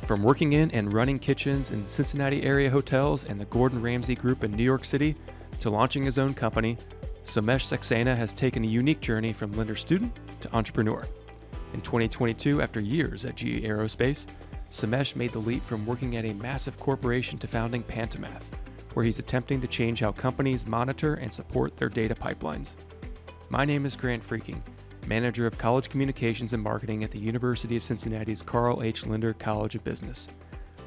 From working in and running kitchens in the Cincinnati area hotels and the Gordon Ramsay Group in New York City to launching his own company, Somesh Saxena has taken a unique journey from Lindner student to entrepreneur. In 2022, after years at GE Aerospace, Somesh made the leap from working at a massive corporation to founding Pantomath, where he's attempting to change how companies monitor and support their data pipelines. My name is Grant Freaking, Manager of College Communications and Marketing at the University of Cincinnati's Carl H. Lindner College of Business.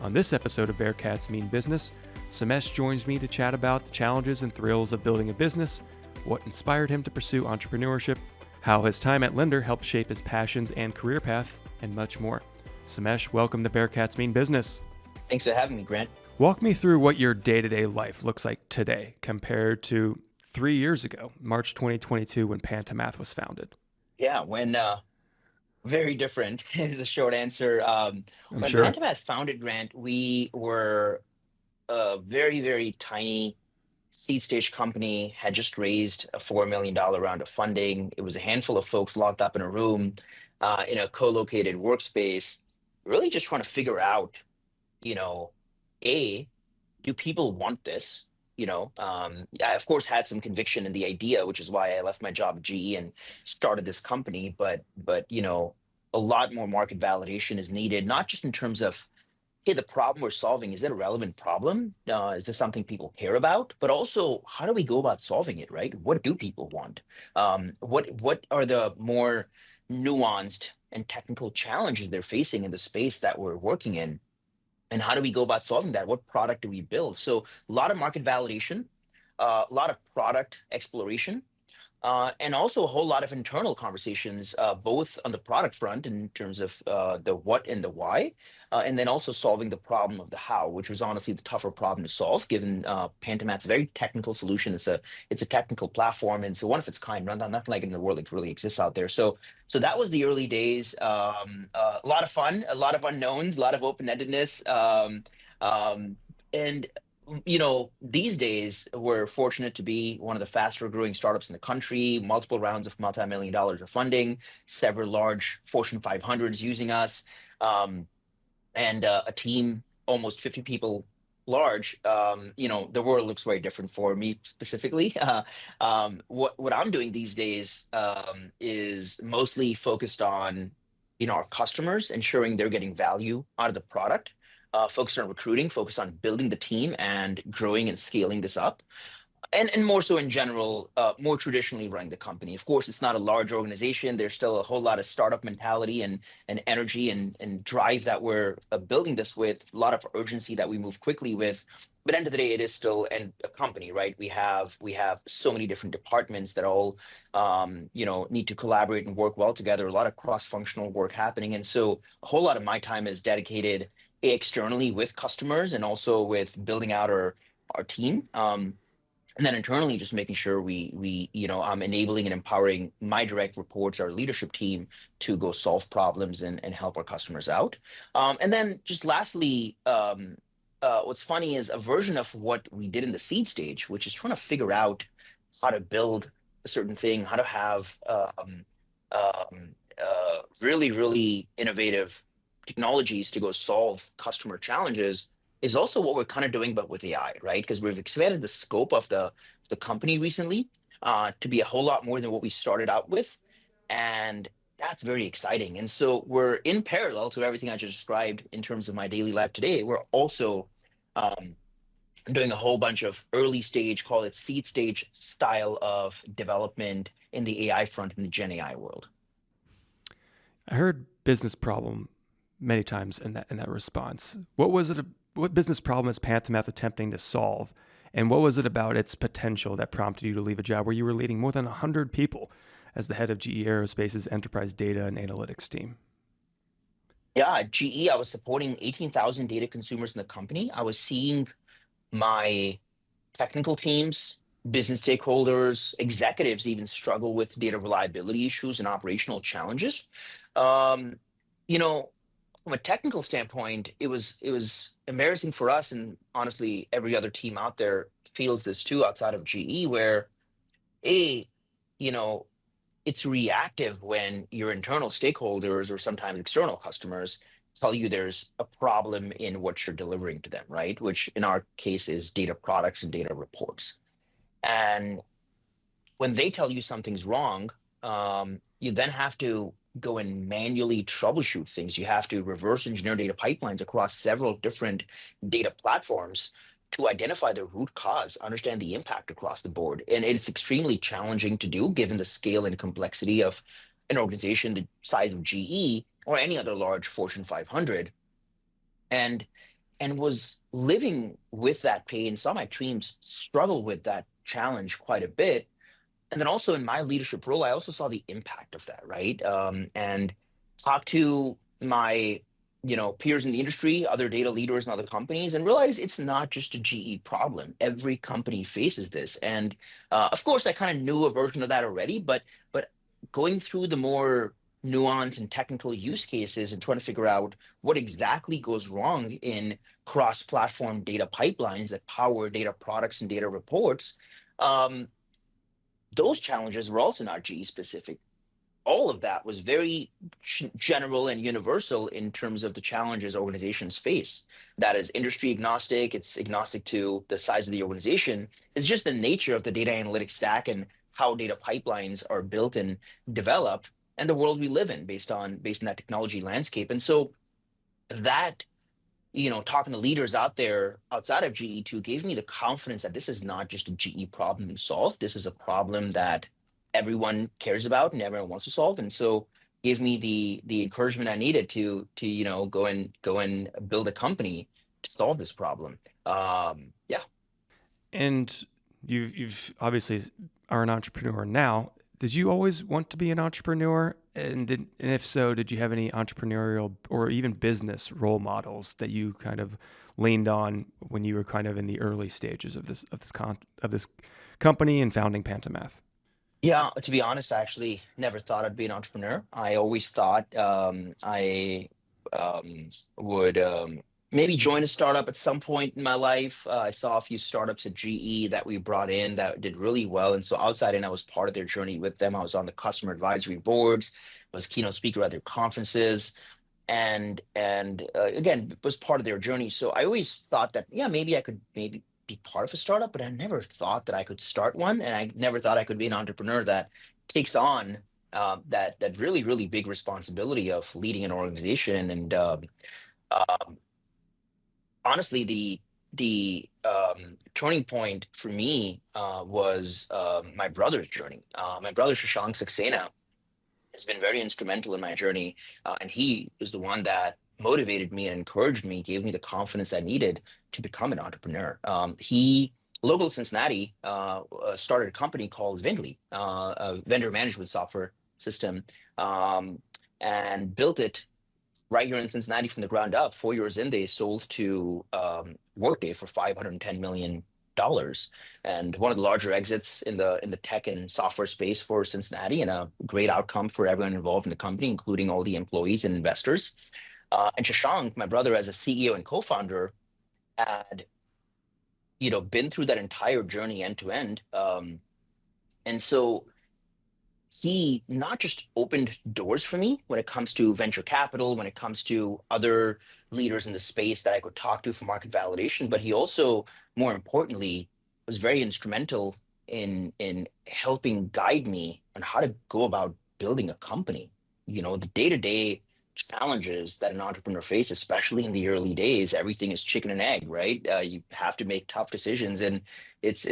On this episode of Bearcats Mean Business, Somesh joins me to chat about the challenges and thrills of building a business, what inspired him to pursue entrepreneurship, how his time at Lindner helped shape his passions and career path, and much more. Somesh, welcome to Bearcats Mean Business. Thanks for having me, Grant. Walk me through what your day-to-day life looks like today compared to 3 years ago, March 2022, when Pantomath was founded. Yeah, very different is the short answer. I'm When sure. Pantomath founded, Grant, we were a very, very tiny seed stage company, had just raised a $4 million round of funding. It was a handful of folks locked up in a room in a co-located workspace, really just trying to figure out, you know, A, do people want this? I of course had some conviction in the idea, which is why I left my job at GE and started this company. But a lot more market validation is needed, not just in terms of, hey, the problem we're solving, is it a relevant problem? Is this something people care about? But also, how do we go about solving it, right? What do people want? What are the more nuanced and technical challenges they're facing in the space that we're working in? And how do we go about solving that? What product do we build? So a lot of market validation, a lot of product exploration, and also a whole lot of internal conversations, both on the product front in terms of the what and the why, and then also solving the problem of the how, which was honestly the tougher problem to solve, given Pantomath's very technical solution. It's a technical platform, and so one of its kind. Nothing like it in the world that really exists out there. So that was the early days. A lot of fun, a lot of unknowns, a lot of open-endedness, and these days we're fortunate to be one of the faster growing startups in the country, multiple rounds of multi-million dollars of funding, several large Fortune 500s using us, and a team almost 50 people large. The world looks very different for me specifically. What I'm doing these days is mostly focused on our customers, ensuring they're getting value out of the product, focused on recruiting, focused on building the team and growing and scaling this up. And more so in general, more traditionally running the company. Of course, it's not a large organization. There's still a whole lot of startup mentality and energy and drive that we're building this with, a lot of urgency that we move quickly with. But end of the day, it is still a company, right? We have so many different departments that all need to collaborate and work well together. A lot of cross-functional work happening, and so a whole lot of my time is dedicated externally with customers and also with building out our team. And then internally, just making sure I'm enabling and empowering my direct reports, our leadership team, to go solve problems and help our customers out. And then just lastly, what's funny is a version of what we did in the seed stage, which is trying to figure out how to build a certain thing, how to have really, really innovative technologies to go solve customer challenges, is also what we're kind of doing, but with AI, right? Because we've expanded the scope of the company recently to be a whole lot more than what we started out with. And that's very exciting. And so we're in parallel to everything I just described in terms of my daily life today. We're also doing a whole bunch of early stage, call it seed stage style of development in the AI front in the Gen AI world. I heard business problem many times in that response. What business problem is Pantomath attempting to solve? And what was it about its potential that prompted you to leave a job where you were leading more than 100 people as the head of GE Aerospace's enterprise data and analytics team? Yeah, at GE, I was supporting 18,000 data consumers in the company. I was seeing my technical teams, business stakeholders, executives even struggle with data reliability issues and operational challenges. Um, you know, from a technical standpoint, it was embarrassing for us, and honestly, every other team out there feels this too outside of GE, where a you know it's reactive when your internal stakeholders or sometimes external customers tell you there's a problem in what you're delivering to them, right? Which in our case is data products and data reports. And when they tell you something's wrong, you then have to go and manually troubleshoot things. You have to reverse engineer data pipelines across several different data platforms to identify the root cause, understand the impact across the board. And it's extremely challenging to do given the scale and complexity of an organization the size of GE or any other large Fortune 500. And was living with that pain, saw my teams struggle with that challenge quite a bit. And then also in my leadership role, I also saw the impact of that, right? And talked to my, peers in the industry, other data leaders in other companies, and realized it's not just a GE problem. Every company faces this, and of course, I kind of knew a version of that already, but going through the more nuanced and technical use cases and trying to figure out what exactly goes wrong in cross-platform data pipelines that power data products and data reports. Um, those challenges were also not GE specific. All of that was very general and universal in terms of the challenges organizations face. That is industry agnostic, it's agnostic to the size of the organization. It's just the nature of the data analytics stack and how data pipelines are built and developed and the world we live in based on that technology landscape. And so that talking to leaders out there outside of GE2 gave me the confidence that this is not just a GE problem to solve. This is a problem that everyone cares about and everyone wants to solve. And so gave me the encouragement I needed to go and build a company to solve this problem. Yeah. And you've obviously are an entrepreneur now. Did you always want to be an entrepreneur? And if so, did you have any entrepreneurial or even business role models that you kind of leaned on when you were kind of in the early stages of this company and founding Pantomath? Yeah, to be honest, I actually never thought I'd be an entrepreneur. I always thought I would maybe join a startup at some point in my life. I saw a few startups at GE that we brought in that did really well. And so outside in, I was part of their journey with them. I was on the customer advisory boards, was keynote speaker at their conferences, and again was part of their journey. So I always thought that yeah, maybe I could maybe be part of a startup, but I never thought that I could start one, and I never thought I could be an entrepreneur that takes on that really big responsibility of leading an organization. And um, honestly, the turning point for me was my brother's journey. My brother Shashank Saxena has been very instrumental in my journey. And he is the one that motivated me and encouraged me, gave me the confidence I needed to become an entrepreneur. He, local Cincinnati, started a company called Vindly, a vendor management software system, and built it right here in Cincinnati from the ground up. 4 years in, they sold to Workday for $510 million, and one of the larger exits in the tech and software space for Cincinnati, and a great outcome for everyone involved in the company, including all the employees and investors. And Shashank, my brother, as a CEO and co-founder, had been through that entire journey end to end. And so he not just opened doors for me when it comes to venture capital, when it comes to other leaders in the space that I could talk to for market validation, but he also, more importantly, was very instrumental in helping guide me on how to go about building a company. The day-to-day challenges that an entrepreneur faces, especially in the early days, everything is chicken and egg, right? You have to make tough decisions, and it's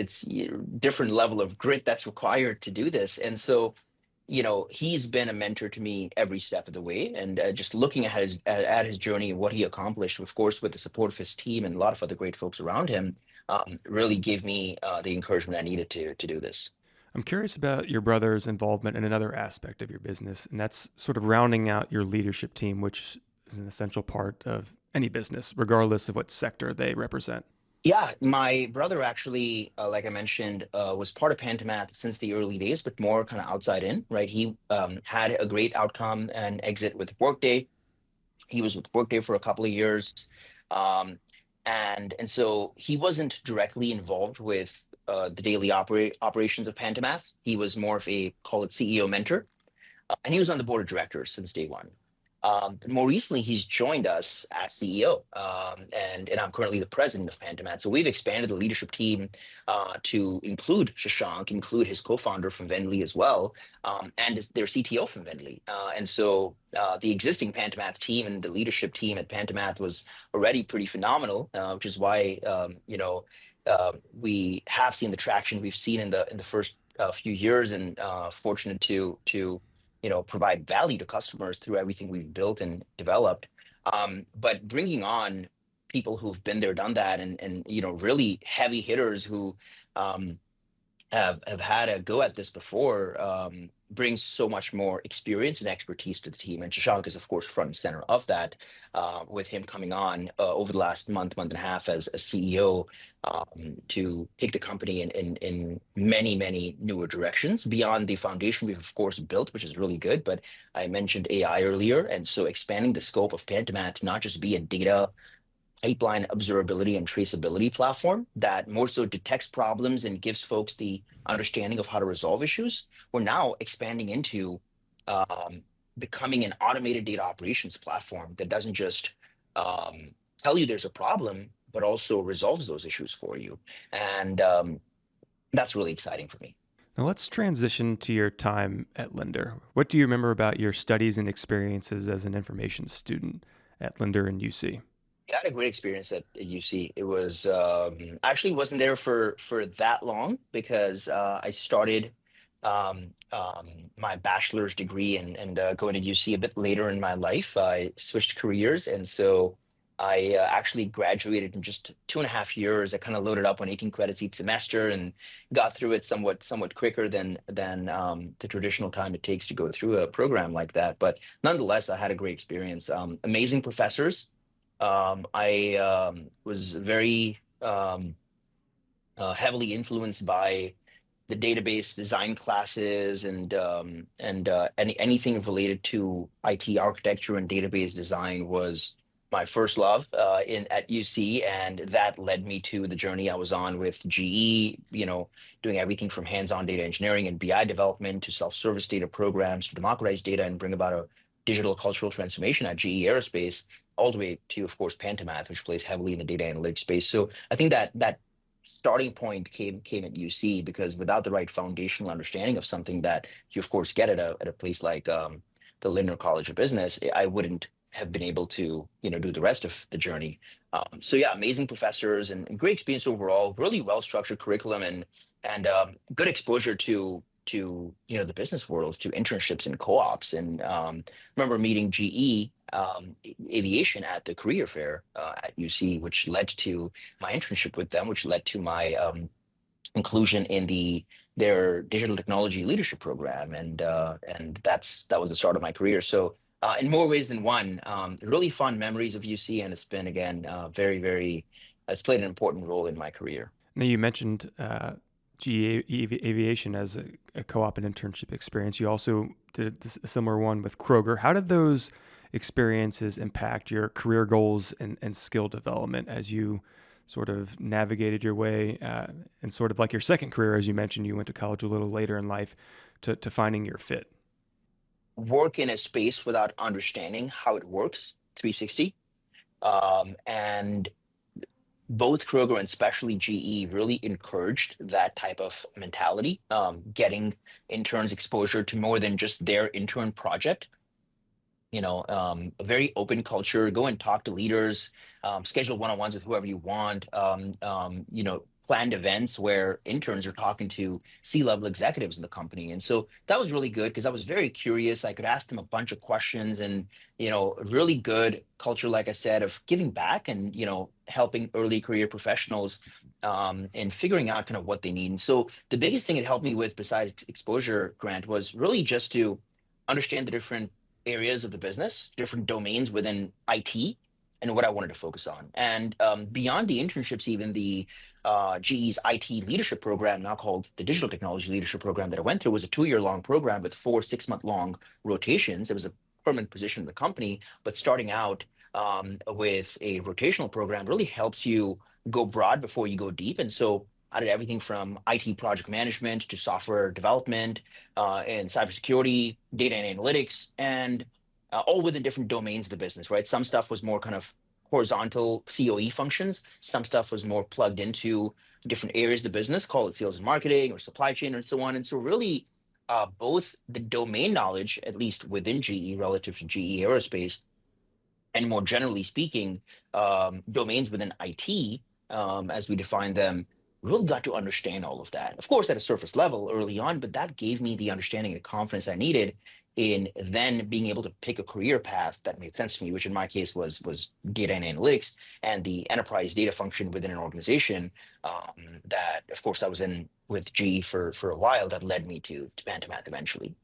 different level of grit that's required to do this. And so he's been a mentor to me every step of the way, and just looking at his journey and what he accomplished, of course, with the support of his team and a lot of other great folks around him, really gave me the encouragement I needed to do this. I'm curious about your brother's involvement in another aspect of your business, and that's sort of rounding out your leadership team, which is an essential part of any business, regardless of what sector they represent. Yeah, my brother actually, like I mentioned, was part of Pantomath since the early days, but more kind of outside in, right? He had a great outcome and exit with Workday. He was with Workday for a couple of years, um, and so he wasn't directly involved with the daily operations of Pantomath. He was more of a call it CEO mentor, and he was on the board of directors since day one. More recently, he's joined us as CEO, and I'm currently the president of Pantomath. So we've expanded the leadership team to include Shashank, include his co-founder from Vendley as well, and their CTO from Vendley. And so the existing Pantomath team and the leadership team at Pantomath was already pretty phenomenal, which is why we have seen the traction we've seen in the first few years, and fortunate to provide value to customers through everything we've built and developed. But bringing on people who've been there, done that, and really heavy hitters who um, have had a go at this before, brings so much more experience and expertise to the team. And Shashank is, of course, front and center of that, with him coming on over the last month and a half as a CEO, to take the company in many, many newer directions beyond the foundation we've, of course, built, which is really good. But I mentioned AI earlier. And so expanding the scope of Pantomath to not just be a data pipeline observability and traceability platform that more so detects problems and gives folks the understanding of how to resolve issues. We're now expanding into um, becoming an automated data operations platform that doesn't just tell you there's a problem, but also resolves those issues for you. And that's really exciting for me. Now let's transition to your time at Lindner. What do you remember about your studies and experiences as an information student at Lindner and UC? I had a great experience at UC. It was actually wasn't there for that long because I started my bachelor's degree and going to UC a bit later in my life. I switched careers, and so I actually graduated in just 2.5 years. I kind of loaded up on 18 credits each semester and got through it somewhat quicker than the traditional time it takes to go through a program like that. But nonetheless, I had a great experience. Amazing professors. I was very heavily influenced by the database design classes and anything related to IT architecture and database design was my first love in at UC, and that led me to the journey I was on with GE. Doing everything from hands-on data engineering and BI development to self-service data programs to democratize data and bring about a digital cultural transformation at GE Aerospace, all the way to, of course, Pantomath, which plays heavily in the data analytics space. So I think that starting point came at UC, because without the right foundational understanding of something that you, of course, get at a place like the Lindner College of Business, I wouldn't have been able to do the rest of the journey. So yeah, amazing professors and great experience overall. Really well structured curriculum and good exposure to the business world, to internships and co-ops. And remember meeting GE aviation at the career fair at UC, which led to my internship with them, which led to my inclusion in their digital technology leadership program, and that was the start of my career. So in more ways than one, really fond memories of UC, and it's been again it's played an important role in my career. Now you mentioned GE Aviation as a co-op and internship experience. You also did a similar one with Kroger. How did those experiences impact your career goals and skill development as you sort of navigated your way and sort of like your second career, as you mentioned, you went to college a little later in life to finding your fit? Work in a space without understanding how it works 360, and both Kroger and especially GE really encouraged that type of mentality, getting interns exposure to more than just their intern project. A very open culture. Go and talk to leaders, schedule one-on-ones with whoever you want. Planned events where interns are talking to C-level executives in the company. And so that was really good because I was very curious. I could ask them a bunch of questions, and really good culture, like I said, of giving back and helping early career professionals and figuring out kind of what they need. And so the biggest thing it helped me with, besides exposure, Grant, was really just to understand the different areas of the business, different domains within IT, and what I wanted to focus on. And beyond the internships, even the GE's IT leadership program, now called the Digital Technology Leadership Program that I went through, was a 2-year long program with 4 6-month long rotations. It was a permanent position in the company, but starting out with a rotational program really helps you go broad before you go deep. And so I did everything from IT project management to software development and cybersecurity, data and analytics. And all within different domains of the business, right? Some stuff was more kind of horizontal COE functions. Some stuff was more plugged into different areas of the business, call it sales and marketing or supply chain and so on. And so really, both the domain knowledge, at least within GE relative to GE Aerospace, and more generally speaking, domains within IT, as we define them, really got to understand all of that. Of course, at a surface level early on, but that gave me the understanding and confidence I needed in then being able to pick a career path that made sense to me, which in my case was data and analytics and the enterprise data function within an organization. That, of course, I was in with GE for a while. That led me to Pantomath eventually.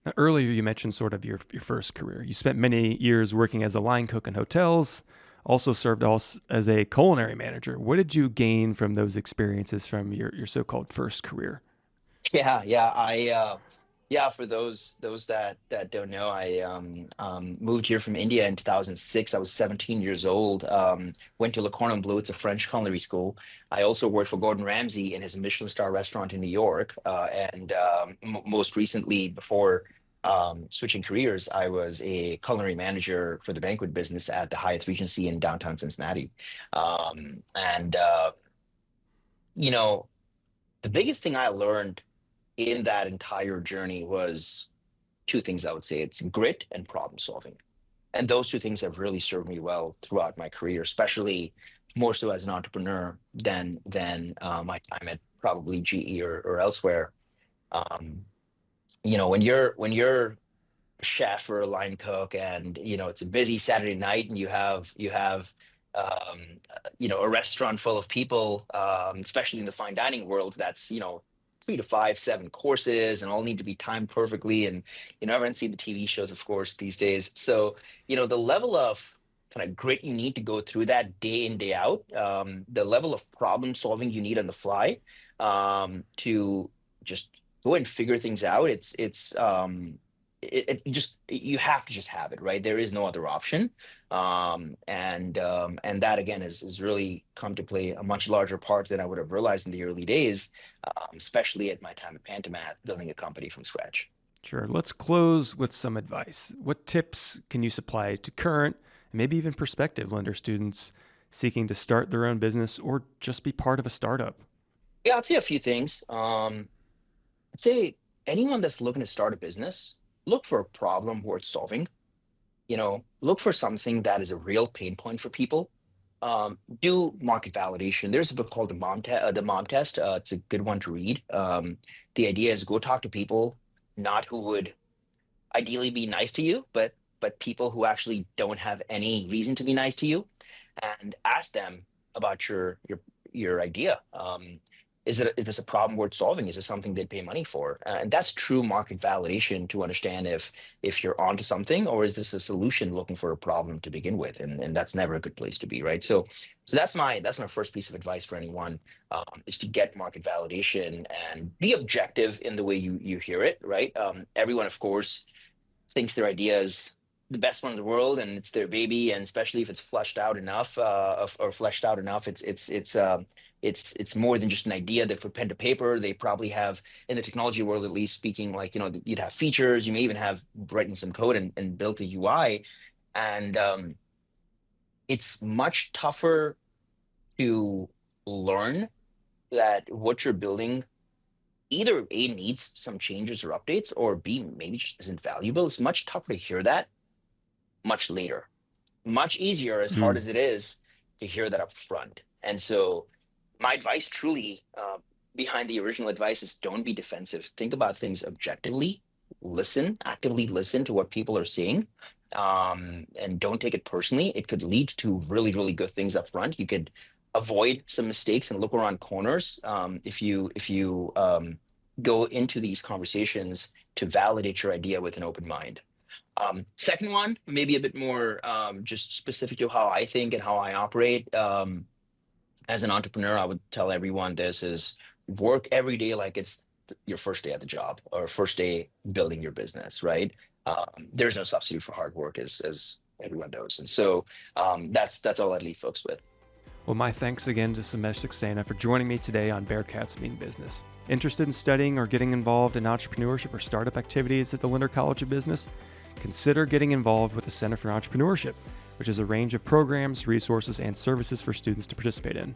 Now, earlier, you mentioned sort of your first career. You spent many years working as a line cook in hotels, also served as a culinary manager. What did you gain from those experiences from your so-called first career? Yeah. For those that don't know, I moved here from India in 2006. I was 17 years old. Went to Le Cordon Bleu. It's a French culinary school. I also worked for Gordon Ramsay in his Michelin star restaurant in New York. And most recently, before switching careers, I was a culinary manager for the banquet business at the Hyatt Regency in downtown Cincinnati. And you know, the biggest thing I learned in that entire journey was two things. I would say it's grit and problem solving, and those two things have really served me well throughout my career, especially more so as an entrepreneur than my time at probably GE or elsewhere. um, when you're a chef or a line cook, and it's a busy Saturday night, and you have um, a restaurant full of people, especially in the fine dining world, that's 3 to 5, 7 courses, and all need to be timed perfectly. And everyone see the TV shows, of course, these days. So the level of kind of grit you need to go through that day in, day out, the level of problem solving you need on the fly, to just go and figure things out. It just, you have to just have it, right? There is no other option. And that again is really come to play a much larger part than I would have realized in the early days, especially at my time at Pantomath, building a company from scratch. Sure. Let's close with some advice. What tips can you supply to current and maybe even prospective Lindner students seeking to start their own business or just be part of a startup? Yeah, I'd say a few things. I'd say anyone that's looking to start a business, look for a problem worth solving. Look for something that is a real pain point for people. Do market validation. There's a book called The Mom Test. It's a good one to read. The idea is go talk to people, not who would ideally be nice to you, but people who actually don't have any reason to be nice to you, and ask them about your idea. Is this a problem worth solving? Is this something they'd pay money for? And that's true market validation to understand if you're onto something, or is this a solution looking for a problem to begin with? And that's never a good place to be, right? So that's my first piece of advice for anyone, is to get market validation and be objective in the way you hear it, right? Everyone, of course, thinks their idea is the best one in the world, and it's their baby. And especially if it's fleshed out enough, it's more than just an idea. That for pen to paper, they probably have, in the technology world at least speaking, like you'd have features, you may even have written some code and built a UI. And it's much tougher to learn that what you're building either A, needs some changes or updates, or B, maybe just isn't valuable. It's much tougher to hear that much later. Much easier, as hard as it is, to hear that up front. And so my advice truly, behind the original advice, is don't be defensive. Think about things objectively. Actively listen to what people are saying, and don't take it personally. It could lead to really, really good things up front. You could avoid some mistakes and look around corners, if you go into these conversations to validate your idea with an open mind. Second one, maybe a bit more just specific to how I think and how I operate. As an entrepreneur, I would tell everyone this is work every day like it's your first day at the job or first day building your business, right? There's no substitute for hard work, as everyone knows. And so that's all I'd leave folks with. Well, my thanks again to Somesh Saxena for joining me today on Bearcats Mean Business. Interested in studying or getting involved in entrepreneurship or startup activities at the Lindner College of Business? consider getting involved with the Center for Entrepreneurship, which is a range of programs, resources, and services for students to participate in.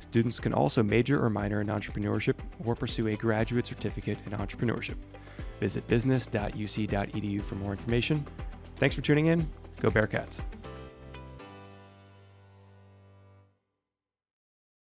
Students can also major or minor in entrepreneurship or pursue a graduate certificate in entrepreneurship. Visit business.uc.edu for more information. Thanks for tuning in. Go Bearcats!